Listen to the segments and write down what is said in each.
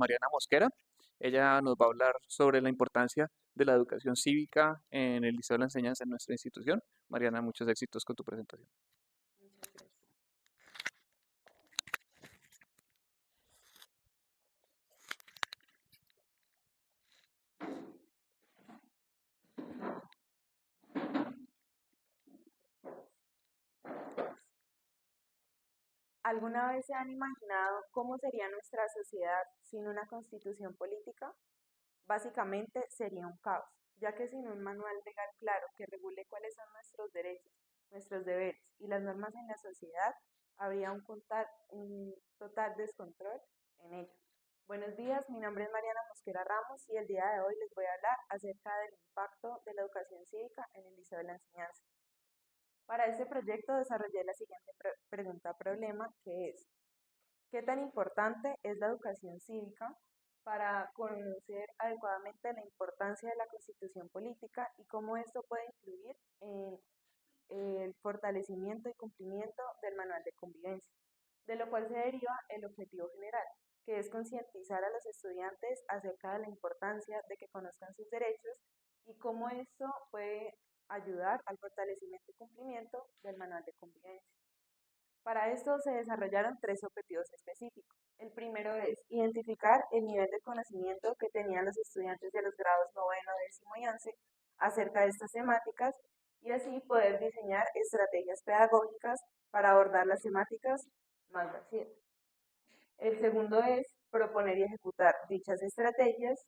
Mariana Mosquera. Ella nos va a hablar sobre la importancia de la educación cívica en el Liceo de la Enseñanza en nuestra institución. Mariana, muchos éxitos con tu presentación. Muchas gracias. ¿Alguna vez se han imaginado cómo sería nuestra sociedad sin una constitución política? Básicamente sería un caos, ya que sin un manual legal claro que regule cuáles son nuestros derechos, nuestros deberes y las normas en la sociedad, habría un total descontrol en ello. Buenos días, mi nombre es Mariana Mosquera Ramos y el día de hoy les voy a hablar acerca del impacto de la educación cívica en el Liceo de la Enseñanza. Para este proyecto desarrollé la siguiente pregunta-problema, que es: ¿qué tan importante es la educación cívica para conocer adecuadamente la importancia de la constitución política y cómo esto puede influir en el fortalecimiento y cumplimiento del manual de convivencia? De lo cual se deriva el objetivo general, que es concientizar a los estudiantes acerca de la importancia de que conozcan sus derechos y cómo esto puede ayudar al fortalecimiento y cumplimiento del manual de convivencia. Para esto se desarrollaron tres objetivos específicos. El primero es identificar el nivel de conocimiento que tenían los estudiantes de los grados noveno, décimo y once acerca de estas temáticas y así poder diseñar estrategias pedagógicas para abordar las temáticas más vacías. El segundo es proponer y ejecutar dichas estrategias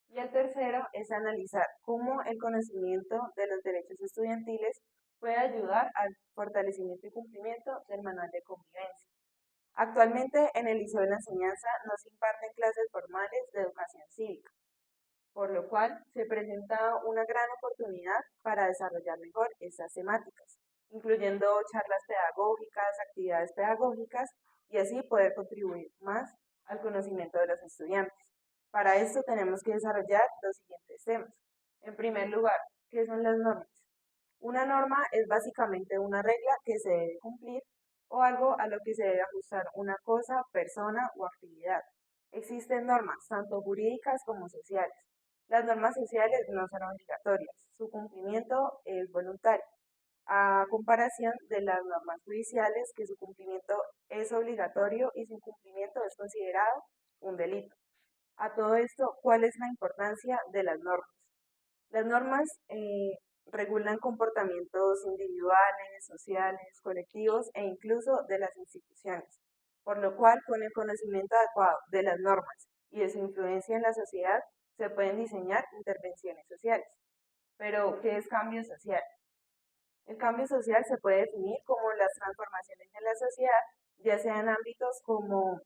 y el tercero es analizar cómo el conocimiento de los derechos estudiantiles puede ayudar al fortalecimiento y cumplimiento del manual de convivencia. Actualmente en el Liceo de la Enseñanza no se imparten clases formales de educación cívica, por lo cual se presenta una gran oportunidad para desarrollar mejor estas temáticas, incluyendo charlas pedagógicas, actividades pedagógicas y así poder contribuir más al conocimiento de los estudiantes. Para esto tenemos que desarrollar los siguientes temas. En primer lugar, ¿qué son las normas? Una norma es básicamente una regla que se debe cumplir o algo a lo que se debe ajustar una cosa, persona o actividad. Existen normas, tanto jurídicas como sociales. Las normas sociales no son obligatorias, su cumplimiento es voluntario, a comparación de las normas judiciales, que su cumplimiento es obligatorio y su incumplimiento es considerado un delito. A todo esto, ¿cuál es la importancia de las normas? Las normas regulan comportamientos individuales, sociales, colectivos e incluso de las instituciones, por lo cual con el conocimiento adecuado de las normas y de su influencia en la sociedad se pueden diseñar intervenciones sociales. Pero, ¿qué es cambio social? El cambio social se puede definir como las transformaciones en la sociedad, ya sea en ámbitos como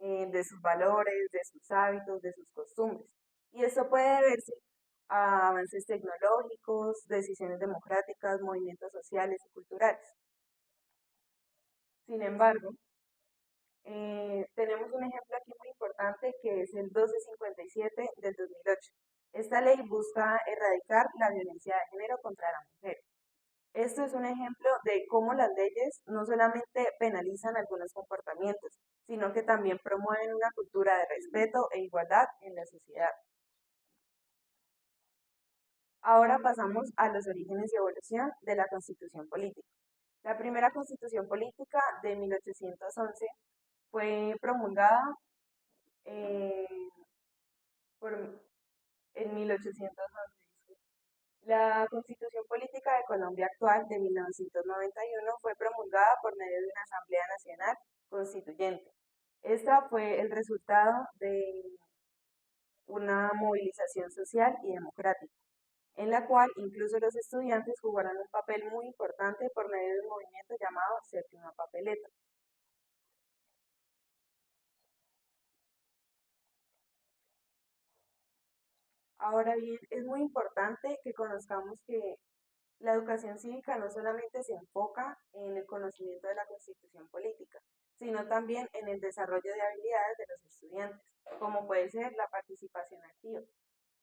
de sus valores, de sus hábitos, de sus costumbres. Y eso puede deberse a avances tecnológicos, decisiones democráticas, movimientos sociales y culturales. Sin embargo, tenemos un ejemplo aquí muy importante que es el 1257 del 2008. Esta ley busca erradicar la violencia de género contra la mujer. Esto es un ejemplo de cómo las leyes no solamente penalizan algunos comportamientos, sino que también promueven una cultura de respeto e igualdad en la sociedad. Ahora pasamos a los orígenes y evolución de la Constitución Política. La primera Constitución Política de 1811 fue promulgada eh, por, en 1811. La Constitución Política de Colombia actual de 1991 fue promulgada por medio de una Asamblea Nacional Constituyente. Esta fue el resultado de una movilización social y democrática, en la cual incluso los estudiantes jugaron un papel muy importante por medio de un movimiento llamado Séptima Papeleta. Ahora bien, es muy importante que conozcamos que la educación cívica no solamente se enfoca en el conocimiento de la constitución política, sino también en el desarrollo de habilidades de los estudiantes, como puede ser la participación activa.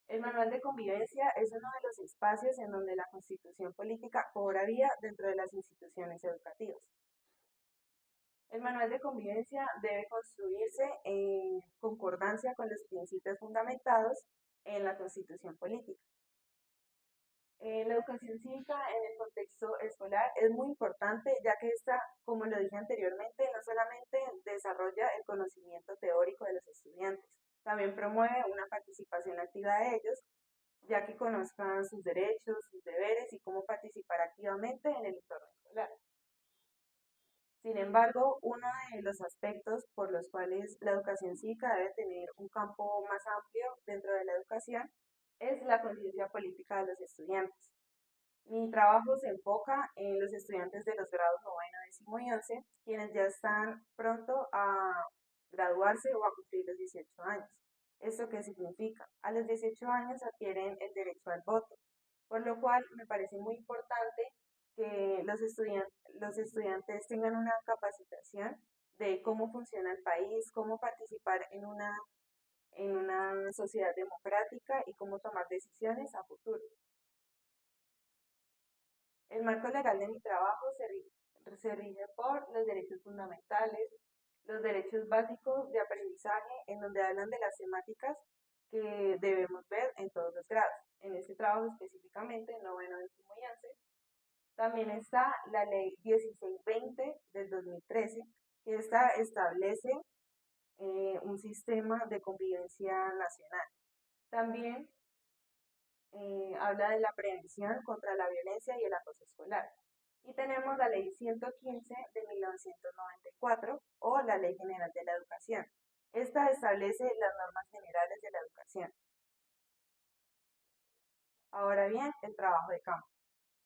El manual de convivencia es uno de los espacios en donde la constitución política cobra vida dentro de las instituciones educativas. El manual de convivencia debe construirse en concordancia con los principios fundamentados en la Constitución política. La educación cívica en el contexto escolar es muy importante, ya que esta, como lo dije anteriormente, no solamente desarrolla el conocimiento teórico de los estudiantes, también promueve una participación activa de ellos, ya que conozcan sus derechos, sus deberes y cómo participar activamente en el entorno escolar. Sin embargo, uno de los aspectos por los cuales la educación cívica debe tener un campo más amplio dentro de la educación es la conciencia política de los estudiantes. Mi trabajo se enfoca en los estudiantes de los grados noveno, décimo y 11, quienes ya están pronto a graduarse o a cumplir los 18 años. ¿Esto qué significa? A los 18 años adquieren el derecho al voto, por lo cual me parece muy importante que los estudiantes tengan una capacitación de cómo funciona el país, cómo participar en una sociedad democrática y cómo tomar decisiones a futuro. El marco legal de mi trabajo se rige por los derechos fundamentales, los derechos básicos de aprendizaje, en donde hablan de las temáticas que debemos ver en todos los grados. En este trabajo específicamente, noveno, décimo y once, también está la ley 1620 del 2013, que esta establece un sistema de convivencia nacional. También habla de la prevención contra la violencia y el acoso escolar. Y tenemos la Ley 115 de 1994 o la Ley General de la Educación. Esta establece las normas generales de la educación. Ahora bien, el trabajo de campo.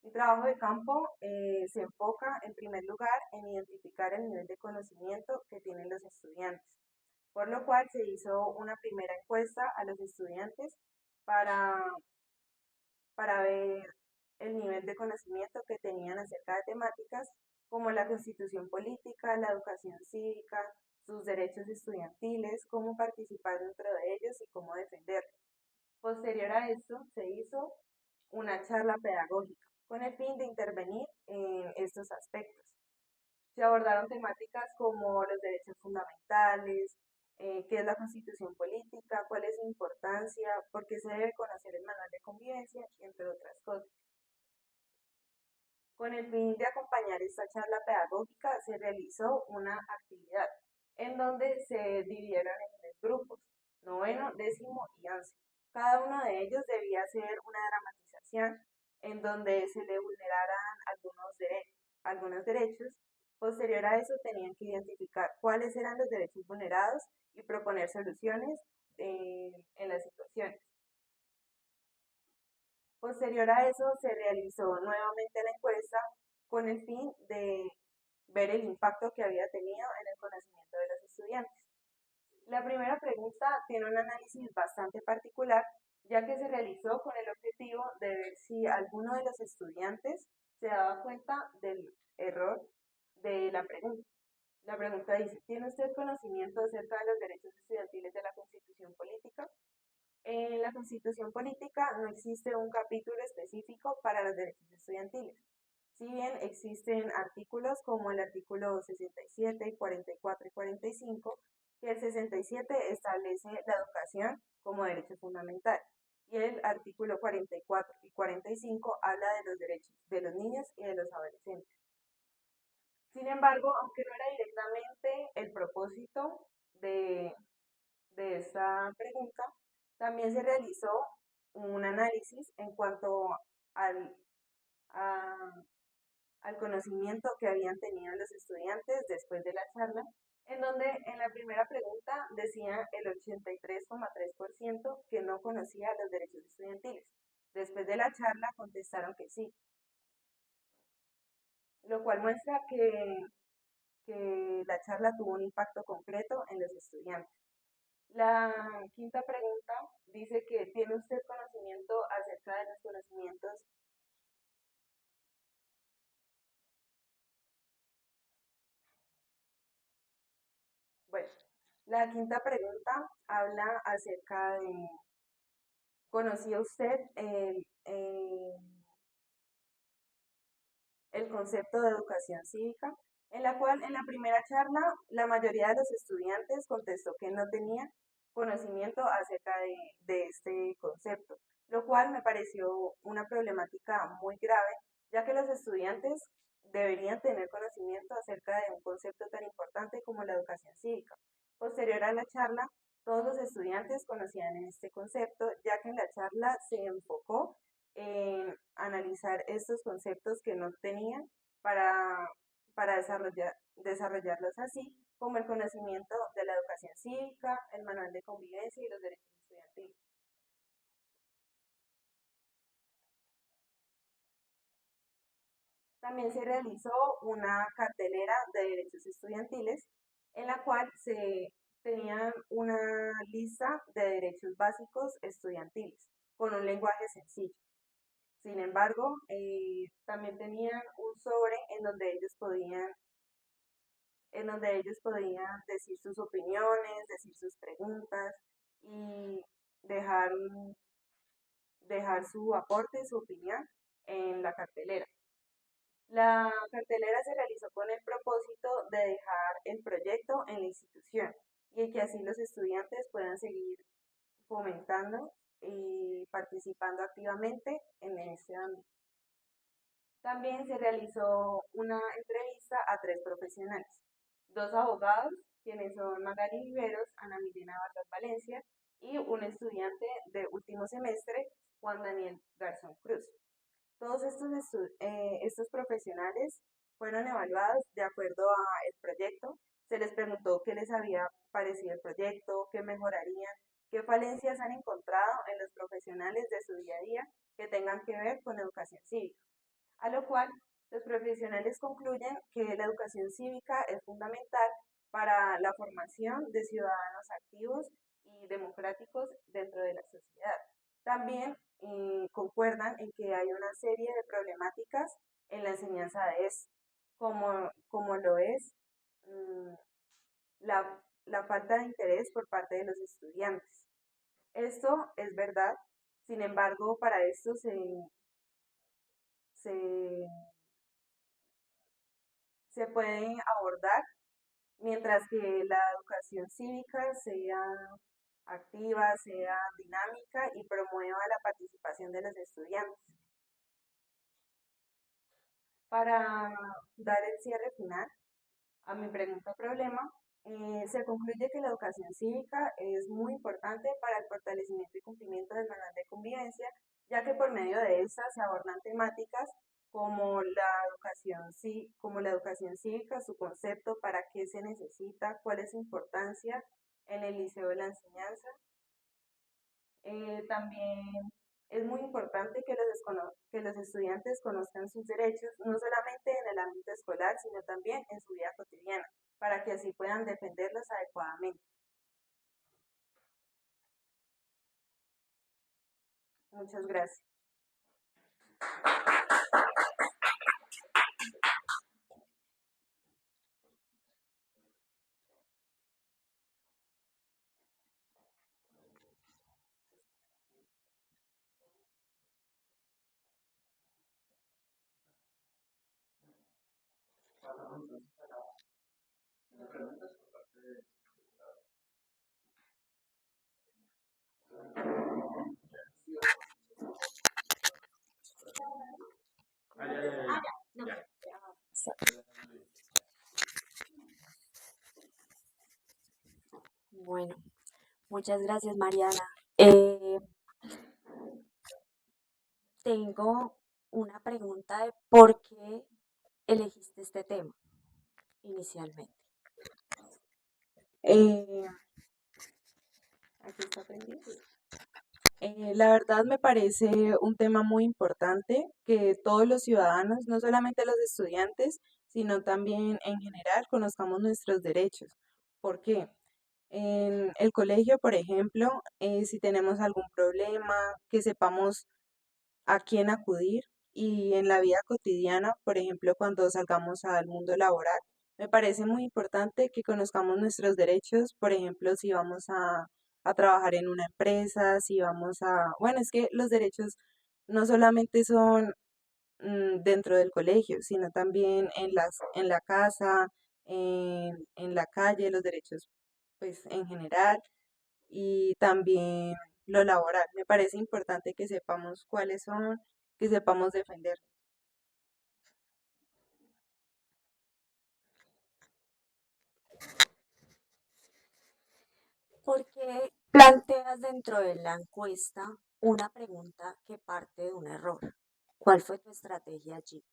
Mi trabajo de campo se enfoca en primer lugar en identificar el nivel de conocimiento que tienen los estudiantes, por lo cual se hizo una primera encuesta a los estudiantes para ver el nivel de conocimiento que tenían acerca de temáticas como la constitución política, la educación cívica, sus derechos estudiantiles, cómo participar dentro de ellos y cómo defenderlos. Posterior a esto, se hizo una charla pedagógica con el fin de intervenir en estos aspectos. Se abordaron temáticas como los derechos fundamentales, qué es la constitución política, cuál es su importancia, por qué se debe conocer el manual de convivencia, entre otras cosas. Con el fin de acompañar esta charla pedagógica, se realizó una actividad en donde se dividieron en tres grupos, noveno, décimo y once. Cada uno de ellos debía hacer una dramatización en donde se le vulneraran algunos derechos. Posterior a eso, tenían que identificar cuáles eran los derechos vulnerados y proponer soluciones en las situaciones. Posterior a eso, se realizó nuevamente la encuesta con el fin de ver el impacto que había tenido en el conocimiento de los estudiantes. La primera pregunta tiene un análisis bastante particular, ya que se realizó con el objetivo de ver si alguno de los estudiantes se daba cuenta del error de la pregunta. La pregunta dice, ¿tiene usted conocimiento acerca de los derechos estudiantiles de la Constitución política? En la Constitución política no existe un capítulo específico para los derechos estudiantiles. Si bien existen artículos como el artículo 67, 44 y 45, que el 67 establece la educación como derecho fundamental y el artículo 44 y 45 habla de los derechos de los niños y de los adolescentes. Sin embargo, aunque no era directamente el propósito de, de esta pregunta, también se realizó un análisis en cuanto al, a- al conocimiento que habían tenido los estudiantes después de la charla, en donde en la primera pregunta decía el 83,3% que no conocía los derechos estudiantiles. Después de la charla contestaron que sí, lo cual muestra que la charla tuvo un impacto concreto en los estudiantes. La quinta pregunta dice que tiene usted conocimiento acerca de los conocimientos. Bueno, la quinta pregunta habla acerca de, ¿conocía usted el concepto de educación cívica? en la cual en la primera charla la mayoría de los estudiantes contestó que no tenían conocimiento acerca de este concepto, lo cual me pareció una problemática muy grave, ya que los estudiantes deberían tener conocimiento acerca de un concepto tan importante como la educación cívica. Posterior a la charla, todos los estudiantes conocían este concepto, ya que en la charla se enfocó en analizar estos conceptos que no tenían para, para desarrollarlos así, como el conocimiento de la educación cívica, el manual de convivencia y los derechos estudiantiles. También se realizó una cartelera de derechos estudiantiles en la cual se tenían una lista de derechos básicos estudiantiles con un lenguaje sencillo. Sin embargo, también tenían un sobre en donde ellos podían decir sus opiniones, decir sus preguntas y dejar, dejar su aporte, su opinión en la cartelera. La cartelera se realizó con el propósito de dejar el proyecto en la institución y que así los estudiantes puedan seguir fomentando y participando activamente en este ámbito. También se realizó una entrevista a tres profesionales, dos abogados, quienes son Magali Viveros, Ana Milena Vargas Valencia, y un estudiante de último semestre, Juan Daniel Garzón Cruz. Todos estos profesionales fueron evaluados de acuerdo al proyecto. Se les preguntó qué les había parecido el proyecto, qué mejorarían, qué falencias han encontrado en los profesionales de su día a día que tengan que ver con educación cívica. A lo cual los profesionales concluyen que la educación cívica es fundamental para la formación de ciudadanos activos y democráticos dentro de la sociedad. También concuerdan en que hay una serie de problemáticas en la enseñanza de esto, como lo es mm, la falta de interés por parte de los estudiantes. Esto es verdad, sin embargo, para esto se, se puede abordar mientras que la educación cívica sea activa, sea dinámica y promueva la participación de los estudiantes. Para dar el cierre final a mi pregunta problema, se concluye que la educación cívica es muy importante para el fortalecimiento y cumplimiento del manual de convivencia, ya que por medio de esta se abordan temáticas como la educación cívica, su concepto, para qué se necesita, cuál es su importancia en el liceo de la enseñanza. También es muy importante que que los estudiantes conozcan sus derechos, no solamente en el ámbito escolar, sino también en su vida cotidiana, para que así puedan defenderlos adecuadamente. Muchas gracias. Bueno, muchas gracias, Mariana. Eh, Tengo una pregunta de por qué elegiste este tema inicialmente. Eh, Aquí está pendiente. La verdad me parece un tema muy importante que todos los ciudadanos, no solamente los estudiantes, sino también en general, conozcamos nuestros derechos. ¿Por qué? En el colegio, por ejemplo, si tenemos algún problema, que sepamos a quién acudir y en la vida cotidiana, por ejemplo, cuando salgamos al mundo laboral, me parece muy importante que conozcamos nuestros derechos, por ejemplo, si vamos a trabajar en una empresa, si vamos a, bueno, es que los derechos no solamente son dentro del colegio, sino también en la casa, en la calle, los derechos pues en general y también lo laboral. Me parece importante que sepamos cuáles son, que sepamos defender. ¿Por qué planteas dentro de la encuesta una pregunta que parte de un error? ¿Cuál fue tu estrategia allí?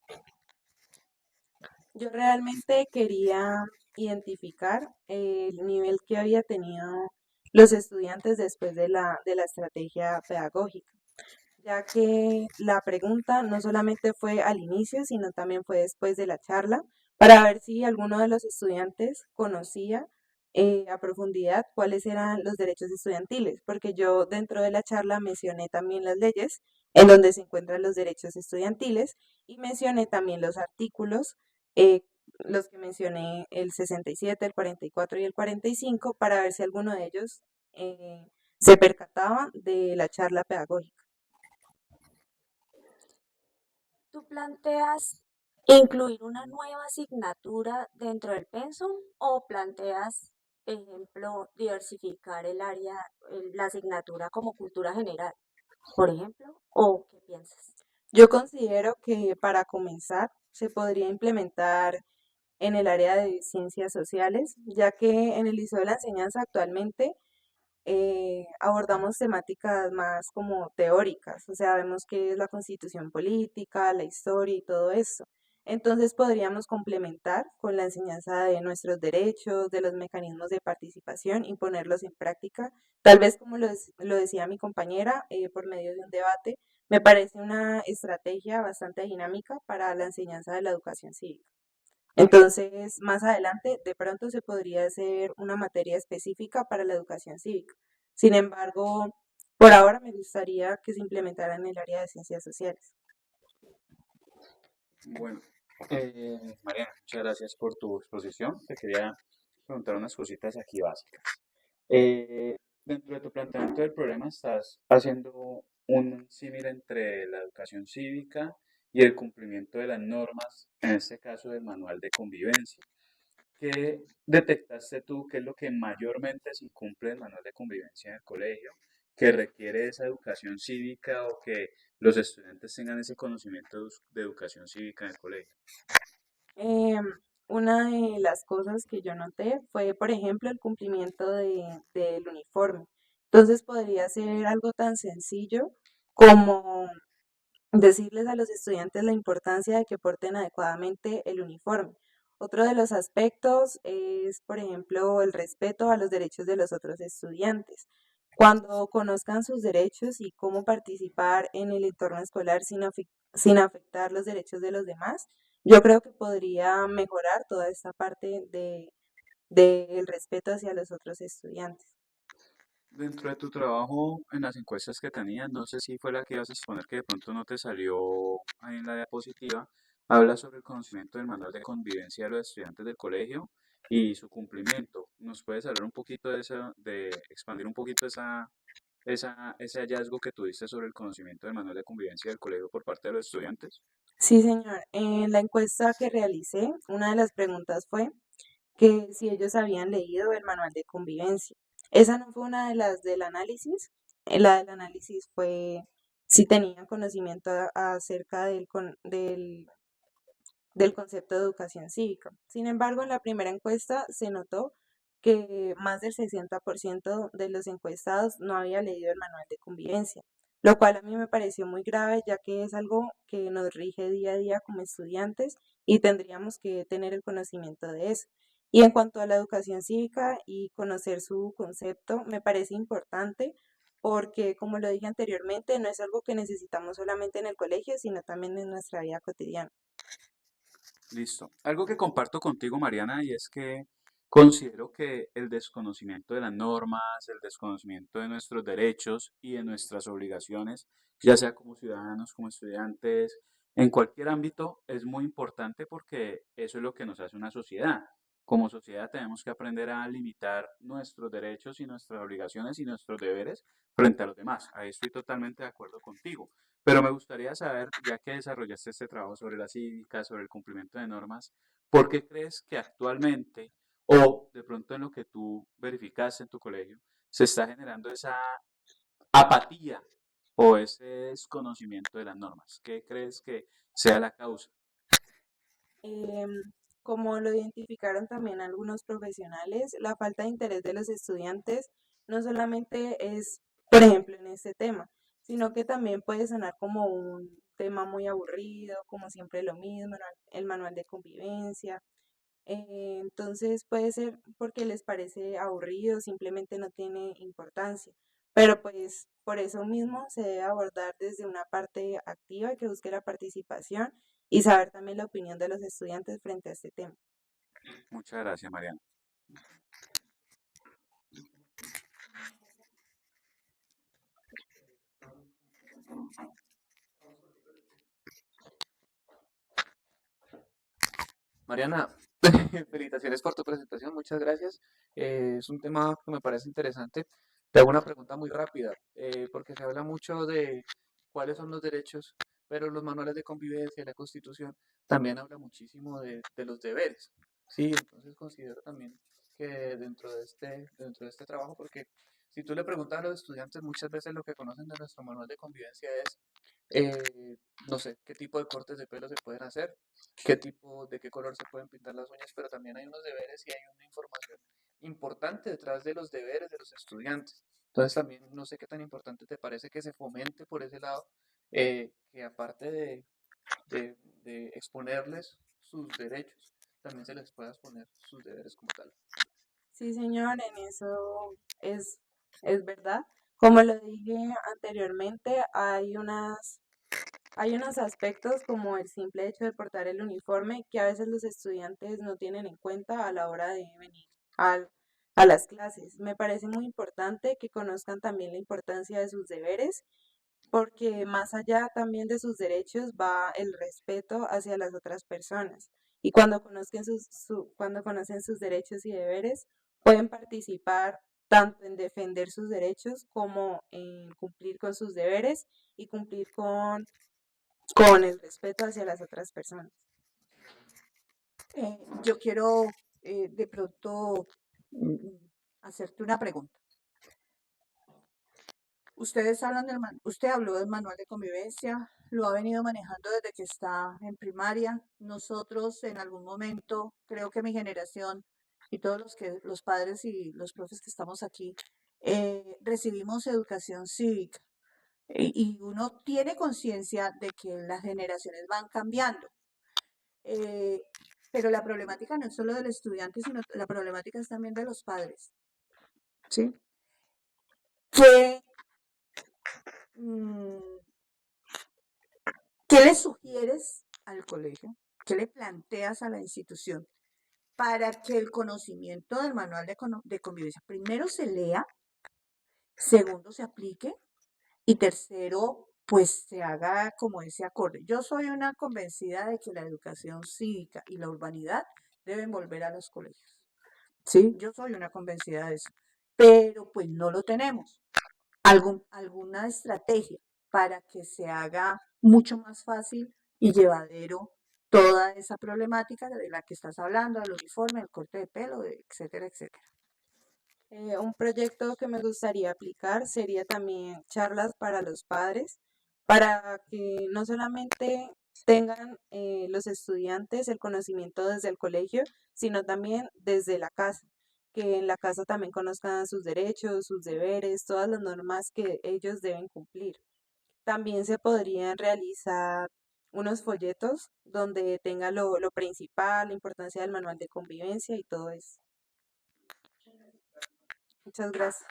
Yo realmente quería identificar el nivel que había tenido los estudiantes después de la estrategia pedagógica, ya que la pregunta no solamente fue al inicio, sino también fue después de la charla, para ver si alguno de los estudiantes conocía a profundidad cuáles eran los derechos estudiantiles, porque yo dentro de la charla mencioné también las leyes en donde se encuentran los derechos estudiantiles y mencioné también los artículos, eh, los que mencioné, el 67, el 44 y el 45, para ver si alguno de ellos se percataba de la charla pedagógica. ¿Tú planteas incluir una nueva asignatura dentro del pensum o planteas, ejemplo, diversificar el área, la asignatura como cultura general, por ejemplo? ¿O qué piensas? Yo considero que para comenzar se podría implementar en el área de ciencias sociales, ya que en el Liceo de la Enseñanza actualmente abordamos temáticas más como teóricas, o sea, vemos qué es la constitución política, la historia y todo eso. Entonces podríamos complementar con la enseñanza de nuestros derechos, de los mecanismos de participación y ponerlos en práctica, tal vez como lo decía mi compañera, por medio de un debate. Me parece una estrategia bastante dinámica para la enseñanza de la educación cívica. Entonces, más adelante, de pronto se podría hacer una materia específica para la educación cívica. Sin embargo, por ahora me gustaría que se implementara en el área de ciencias sociales. Bueno, Mariana, muchas gracias por tu exposición. Te quería preguntar unas cositas aquí básicas. Dentro de tu planteamiento del problema estás haciendo un símil entre la educación cívica y el cumplimiento de las normas, en este caso del manual de convivencia. ¿Qué detectaste tú? ¿Qué es lo que mayormente se incumple del manual de convivencia en el colegio? Que requiere esa educación cívica o que los estudiantes tengan ese conocimiento de educación cívica en el colegio. Em, una de las cosas que yo noté fue, por ejemplo, el cumplimiento del uniforme. Entonces podría ser algo tan sencillo como decirles a los estudiantes la importancia de que porten adecuadamente el uniforme. Otro de los aspectos es, por ejemplo, el respeto a los derechos de los otros estudiantes. Cuando conozcan sus derechos y cómo participar en el entorno escolar sin afectar los derechos de los demás, yo creo que podría mejorar toda esta parte del respeto hacia los otros estudiantes. Dentro de tu trabajo en las encuestas que tenías, no sé si fue la que ibas a exponer que de pronto no te salió ahí en la diapositiva, habla sobre el conocimiento del manual de convivencia de los estudiantes del colegio y su cumplimiento. ¿Nos puedes hablar un poquito de eso, de expandir un poquito ese hallazgo que tuviste sobre el conocimiento del manual de convivencia del colegio por parte de los estudiantes? Sí, señor. En la encuesta que realicé, una de las preguntas fue que si ellos habían leído el manual de convivencia. Esa no fue una de las del análisis. La del análisis fue si tenían conocimiento acerca del concepto de educación cívica. Sin embargo, en la primera encuesta se notó que más del 60% de los encuestados no había leído el manual de convivencia, lo cual a mí me pareció muy grave, ya que es algo que nos rige día a día como estudiantes y tendríamos que tener el conocimiento de eso. Y en cuanto a la educación cívica y conocer su concepto, me parece importante porque, como lo dije anteriormente, no es algo que necesitamos solamente en el colegio, sino también en nuestra vida cotidiana. Listo. Algo que comparto contigo, Mariana, y es que considero que el desconocimiento de las normas, el desconocimiento de nuestros derechos y de nuestras obligaciones, ya sea como ciudadanos, como estudiantes, en cualquier ámbito, es muy importante porque eso es lo que nos hace una sociedad. como sociedad tenemos que aprender a limitar nuestros derechos y nuestras obligaciones y nuestros deberes frente a los demás. Ahí estoy totalmente de acuerdo contigo. Pero me gustaría saber, ya que desarrollaste este trabajo sobre la cívica, sobre el cumplimiento de normas, ¿por qué crees que actualmente, o de pronto en lo que tú verificaste en tu colegio, se está generando esa apatía o ese desconocimiento de las normas? ¿Qué crees que sea la causa? Em, Como lo identificaron también algunos profesionales, la falta de interés de los estudiantes no solamente es, por ejemplo, en este tema, sino que también puede sonar como un tema muy aburrido, como siempre lo mismo, ¿no? El manual de convivencia. Entonces puede ser porque les parece aburrido, simplemente no tiene importancia. Pero pues por eso mismo se debe abordar desde una parte activa que busque la participación y saber también la opinión de los estudiantes frente a este tema. Muchas gracias, Mariana. Mariana, felicitaciones por tu presentación, muchas gracias. Es un tema que me parece interesante. Te hago una pregunta muy rápida, porque se habla mucho de cuáles son los derechos, pero los manuales de convivencia y la Constitución también habla muchísimo de los deberes. Sí, entonces considero también que dentro de este trabajo, porque si tú le preguntas a los estudiantes, muchas veces lo que conocen de nuestro manual de convivencia es, no sé, qué tipo de cortes de pelo se pueden hacer, de qué color se pueden pintar las uñas, pero también hay unos deberes y hay una información importante detrás de los deberes de los estudiantes. Entonces también no sé qué tan importante te parece que se fomente por ese lado, que aparte de exponerles sus derechos, también se les pueda exponer sus deberes como tal. Sí, señor, en eso es verdad. Como lo dije anteriormente, hay unos aspectos como el simple hecho de portar el uniforme que a veces los estudiantes no tienen en cuenta a la hora de venir al- a las clases. Me parece muy importante que conozcan también la importancia de sus deberes, porque más allá también de sus derechos va el respeto hacia las otras personas. Y cuando conocen sus derechos y deberes, pueden participar tanto en defender sus derechos como en cumplir con sus deberes y cumplir con el respeto hacia las otras personas. Yo quiero de pronto hacerte una pregunta. Usted habló del manual de convivencia, lo ha venido manejando desde que está en primaria. Nosotros en algún momento, creo que mi generación y todos los padres y los profes que estamos aquí, recibimos educación cívica y uno tiene conciencia de que las generaciones van cambiando. Eh, pero la problemática no es solo del estudiante, sino la problemática es también de los padres, ¿sí? ¿Qué, mm, ¿Qué le sugieres al colegio? ¿Qué le planteas a la institución para que el conocimiento del manual de convivencia, primero se lea, segundo se aplique y tercero, pues se haga como ese acorde? Yo soy una convencida de que la educación cívica y la urbanidad deben volver a los colegios. Sí, yo soy una convencida de eso, pero pues no lo tenemos. Alguna estrategia para que se haga mucho más fácil y llevadero toda esa problemática de la que estás hablando, el uniforme, el corte de pelo, etcétera, etcétera. Un proyecto que me gustaría aplicar sería también charlas para los padres, para que no solamente tengan los estudiantes el conocimiento desde el colegio, sino también desde la casa, que en la casa también conozcan sus derechos, sus deberes, todas las normas que ellos deben cumplir. También se podrían realizar unos folletos donde tenga lo principal, la importancia del manual de convivencia y todo eso. Muchas gracias.